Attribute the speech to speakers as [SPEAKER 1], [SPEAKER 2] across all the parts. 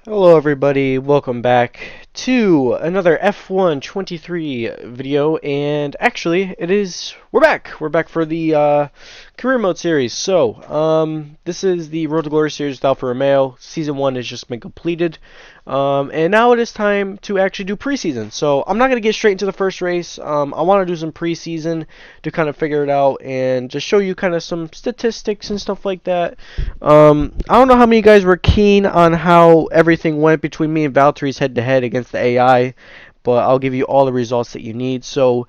[SPEAKER 1] Hello everybody, welcome back to another F1 23 video, and actually we're back for the career mode series. This is the Road to Glory series with Alfa Romeo. Season 1 has just been completed, and now it is time to actually do preseason. So I'm not going to get straight into the first race. I want to do some preseason to kind of figure it out and just show you kind of some statistics and stuff like that. I don't know how many guys were keen on how everything went between me and Valtteri's head-to-head against the AI, but I'll give you all the results that you need. So,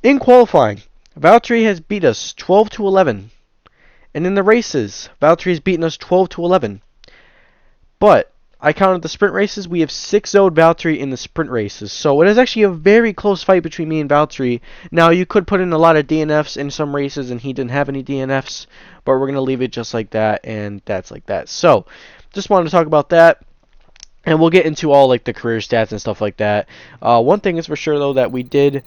[SPEAKER 1] in qualifying, Valtteri has beat us 12 to 11, and in the races, Valtteri has beaten us 12 to 11. But I counted the sprint races. We have 6-0'd Valtteri in the sprint races, so it is actually a very close fight between me and Valtteri. Now, you could put in a lot of DNFs in some races, and he didn't have any DNFs, but we're going to leave it just like that, and that's like that. So, just wanted to talk about that. And we'll get into all like the career stats and stuff like that. One thing is for sure though that we did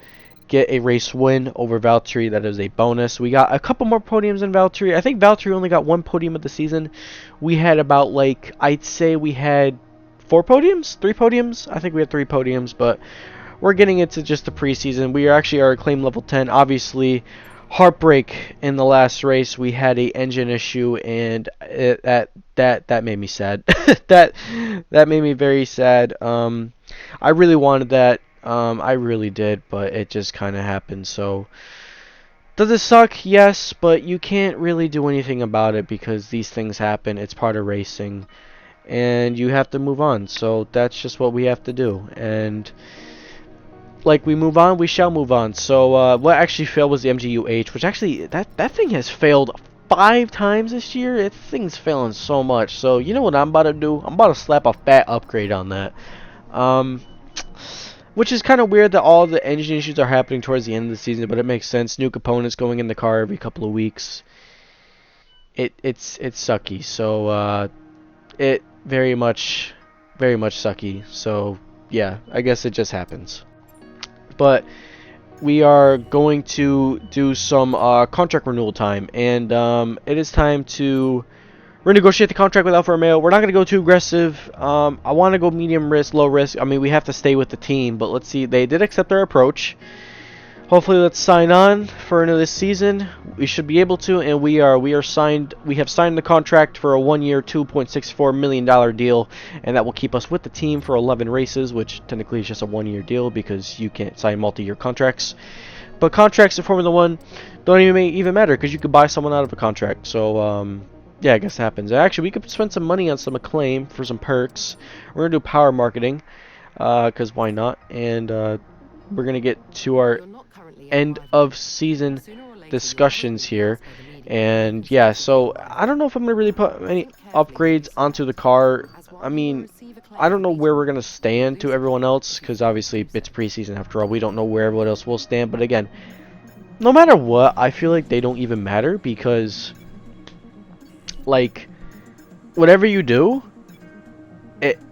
[SPEAKER 1] get a race win over Valtteri. That is a bonus. We got a couple more podiums than Valtteri. I think Valtteri only got one podium of the season. We had about I'd say we had 3 podiums. I think we had 3 podiums, but we're getting into just the preseason. We actually are claim level 10. Obviously, heartbreak in the last race. We had a engine issue, and that made me sad. that made me very sad. I really wanted that. I really did, but it just kind of happened. So, does it suck? Yes, but you can't really do anything about it because these things happen. It's part of racing, and you have to move on. So that's just what we have to do. And like we move on, we shall move on. So what actually failed was the MGU-H, which actually that thing has failed 5 times this year. That thing's failing so much. So you know what I'm about to do? I'm about to slap a fat upgrade on that. Which is kind of weird that all the engine issues are happening towards the end of the season, but it makes sense. New components going in the car every couple of weeks. It's sucky. So it very much sucky. So yeah, I guess it just happens. But we are going to do some contract renewal time, and it is time to renegotiate the contract with Alfa Romeo. We're not going to go too aggressive. I want to go medium risk, low risk. I mean, we have to stay with the team, but let's see. They did accept our approach. Hopefully, let's sign on for another season. We should be able to, and we are signed. We have signed the contract for a 1-year, $2.64 million deal, and that will keep us with the team for 11 races, which technically is just a 1-year deal because you can't sign multi-year contracts. But contracts in Formula One don't even matter because you could buy someone out of a contract. So yeah, I guess that happens. Actually, we could spend some money on some acclaim for some perks. We're gonna do power marketing because why not? And we're gonna get to our end of season discussions here, and yeah, so I don't know if I'm gonna really put any upgrades onto the car. I mean, I don't know where we're gonna stand to everyone else because obviously it's preseason after all. We don't know where everyone else will stand, but again, no matter what, I feel like they don't even matter because like whatever you do,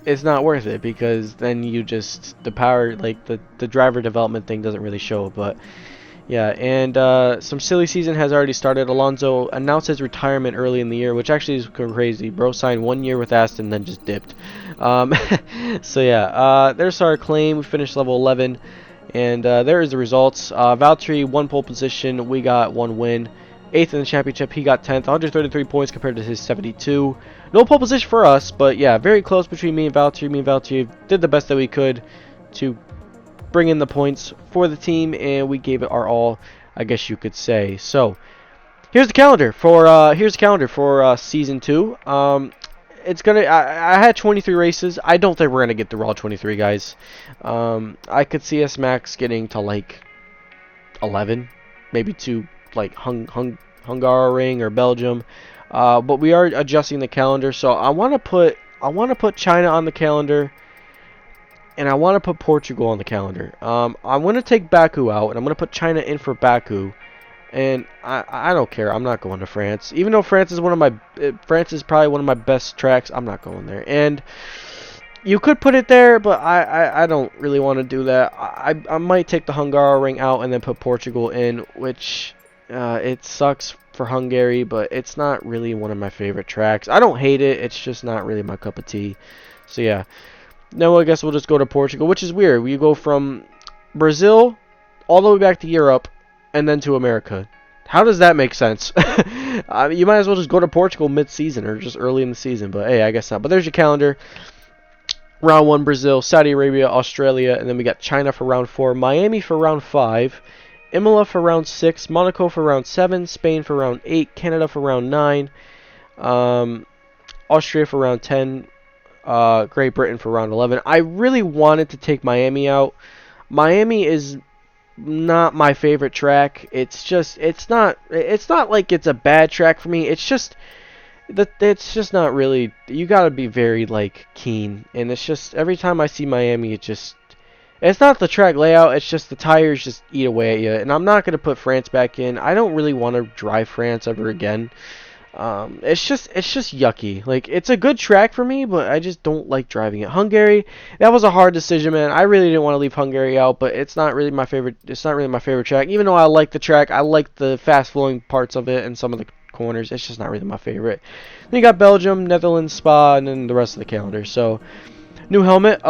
[SPEAKER 1] it's not worth it because then you just the power like the driver development thing doesn't really show. But yeah, and some silly season has already started. Alonso announced his retirement early in the year, which actually is crazy. Bro signed 1 year with Aston, then just dipped. So yeah, there's our claim. We finished level 11, and there is the results. Valtteri 1 pole position. We got 1 win. 8th in the championship. He got 10th, 133 points compared to his 72. No pole position for us, but yeah, very close between me and Valtteri. Me and Valtteri did the best that we could to bring in the points for the team, and we gave it our all, I guess you could say. So here's the calendar for season 2. It's gonna. I had 23 races. I don't think we're gonna get through all 23, guys. I could see us max getting to like 11, maybe to like Hungary or Belgium, but we are adjusting the calendar. So I want to put China on the calendar, and I want to put Portugal on the calendar. I'm going to take Baku out, and I'm going to put China in for Baku. And I don't care. I'm not going to France, even though France is probably one of my best tracks. I'm not going there. And you could put it there, but I don't really want to do that. I might take the Hungary ring out and then put Portugal in, which it sucks for Hungary, but it's not really one of my favorite tracks. I don't hate it. It's just not really my cup of tea. So yeah. Now I guess we'll just go to Portugal, which is weird. We go from Brazil all the way back to Europe and then to America. How does that make sense? You might as well just go to Portugal mid-season or just early in the season. But hey, I guess not. But there's your calendar. Round 1, Brazil, Saudi Arabia, Australia, and then we got China for round 4, Miami for round 5, Imola for round 6, Monaco for round 7, Spain for round 8, Canada for round 9, Austria for round 10, Great Britain for round 11. I really wanted to take Miami out. Miami is not my favorite track. It's not like it's a bad track for me. It's just not really. You gotta be very like keen, and it's just every time I see Miami, it's not the track layout. It's just the tires just eat away at you, and I'm not gonna put France back in. I don't really want to drive France ever again. It's just yucky. Like, it's a good track for me, but I just don't like driving it. Hungary, that was a hard decision, man. I really didn't want to leave Hungary out, but it's not really my favorite. It's not really my favorite track. Even though I like the track, I like the fast flowing parts of it and some of the corners. It's just not really my favorite. Then you got Belgium, Netherlands, Spa, and then the rest of the calendar. So, new helmet.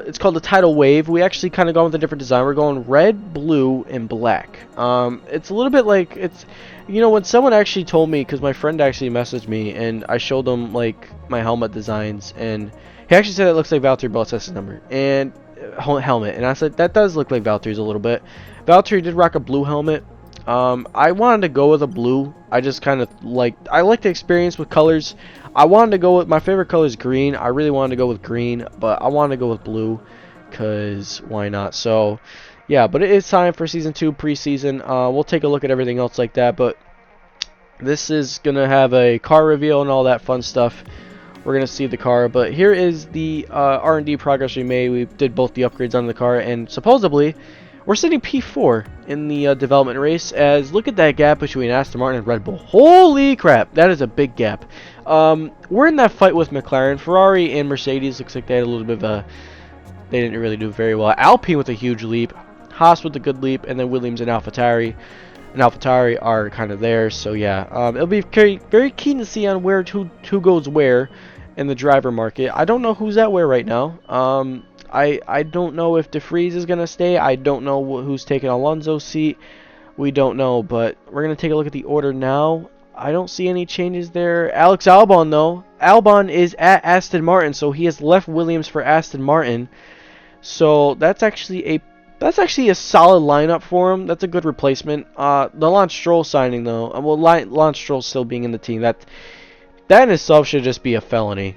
[SPEAKER 1] It's called the Tidal Wave. We actually kind of gone with a different design. We're going red, blue, and black. It's a little bit like when someone actually told me, because my friend actually messaged me and I showed them like my helmet designs, and he actually said it looks like Valtteri Bottas' number and helmet, and I said that does look like Valtteri's a little bit. Valtteri did rock a blue helmet. I wanted to go with a blue. I just kind of I like the experience with colors. I wanted to go with, my favorite color is green. I really wanted to go with green, but I wanted to go with blue because why not? So yeah, but it is time for season 2 preseason. We'll take a look at everything else like that, but this is gonna have a car reveal and all that fun stuff. We're gonna see the car, but here is the R&D progress we made. We did both the upgrades on the car, and supposedly we're sitting P4 in the development race. As look at that gap between Aston Martin and Red Bull. Holy crap, that is a big gap. We're in that fight with McLaren. Ferrari and Mercedes looks like they had a little bit of a. They didn't really do very well. Alpine with a huge leap, Haas with a good leap, and then Williams and AlphaTauri are kind of there. So yeah, it'll be very, very keen to see on who goes where in the driver market. I don't know who's at where right now. I don't know if De Vries is going to stay. I don't know who's taking Alonso's seat. We don't know, but we're going to take a look at the order now. I don't see any changes there. Alex Albon, though. Albon is at Aston Martin, so he has left Williams for Aston Martin. So that's actually a solid lineup for him. That's a good replacement. The Lance Stroll signing, though. Well, Lance Stroll still being in the team. That in itself should just be a felony.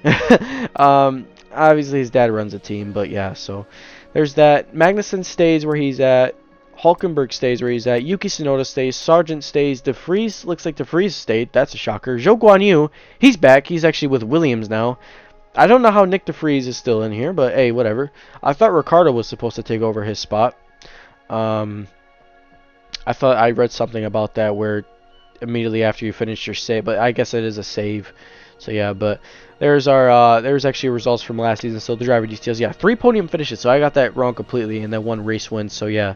[SPEAKER 1] Obviously, his dad runs a team, but yeah, so there's that. Magnussen stays where he's at. Hulkenberg stays where he's at. Yuki Tsunoda stays. Sargent stays. De Vries, looks like De Vries stayed. That's a shocker. Zhou Guanyu, he's back. He's actually with Williams now. I don't know how Nick De Vries is still in here, but hey, whatever. I thought Ricciardo was supposed to take over his spot. I thought I read something about that where immediately after you finish your save, but I guess it is a save. So yeah, but there's actually results from last season. So the driver details, yeah, 3 podium finishes. So I got that wrong completely, and then 1 race win. So yeah,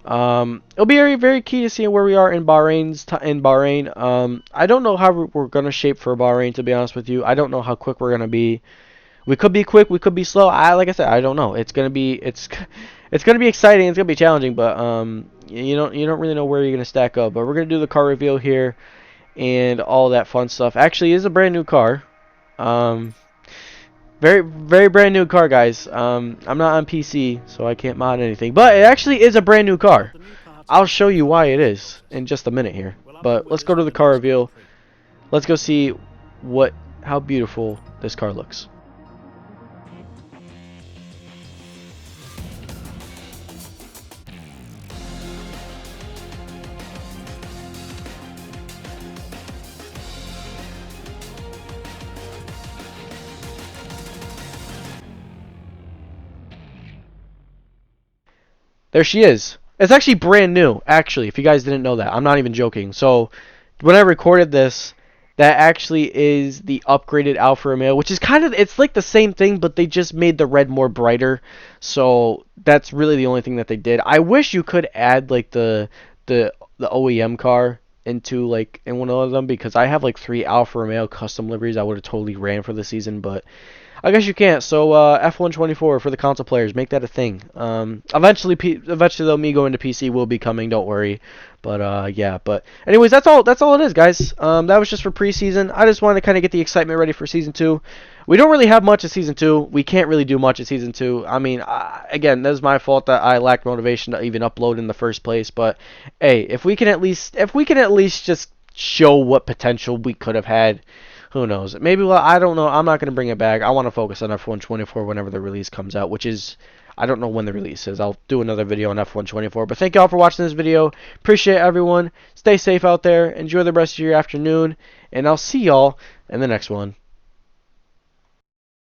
[SPEAKER 1] it'll be very, very key to seeing where we are in Bahrain. I don't know how we're gonna shape for Bahrain, to be honest with you. I don't know how quick we're gonna be. We could be quick, we could be slow. Like I said, I don't know. It's gonna be exciting. It's gonna be challenging, but you don't really know where you're gonna stack up. But we're gonna do the car reveal here and all that fun stuff. Actually, it is a brand new car. Very, very brand new car, guys. I'm not on PC, so I can't mod anything. But it actually is a brand new car. I'll show you why it is in just a minute here. But let's go to the car reveal. Let's go see how beautiful this car looks. There she is. It's actually brand new, actually, if you guys didn't know that. I'm not even joking. So, when I recorded this, that actually is the upgraded Alfa Romeo, which is it's like the same thing, but they just made the red more brighter. So, that's really the only thing that they did. I wish you could add, like, the OEM car into like in one of them because I have like 3 Alfa Romeo custom liveries I would have totally ran for the season, but I guess you can't. So F124 for the console players, make that a thing. Eventually though, me going to PC will be coming. Don't worry. But yeah. But anyways, that's all. That's all it is, guys. That was just for preseason. I just wanted to kind of get the excitement ready for season 2. We don't really have much of season 2. We can't really do much of season 2. I mean, again, that is my fault that I lacked motivation to even upload in the first place. But hey, if we can at least just show what potential we could have had. Who knows? Maybe, well, I don't know. I'm not going to bring it back. I want to focus on F124 whenever the release comes out, which is, I don't know when the release is. I'll do another video on F124. But thank you all for watching this video. Appreciate everyone. Stay safe out there. Enjoy the rest of your afternoon. And I'll see y'all in the next one.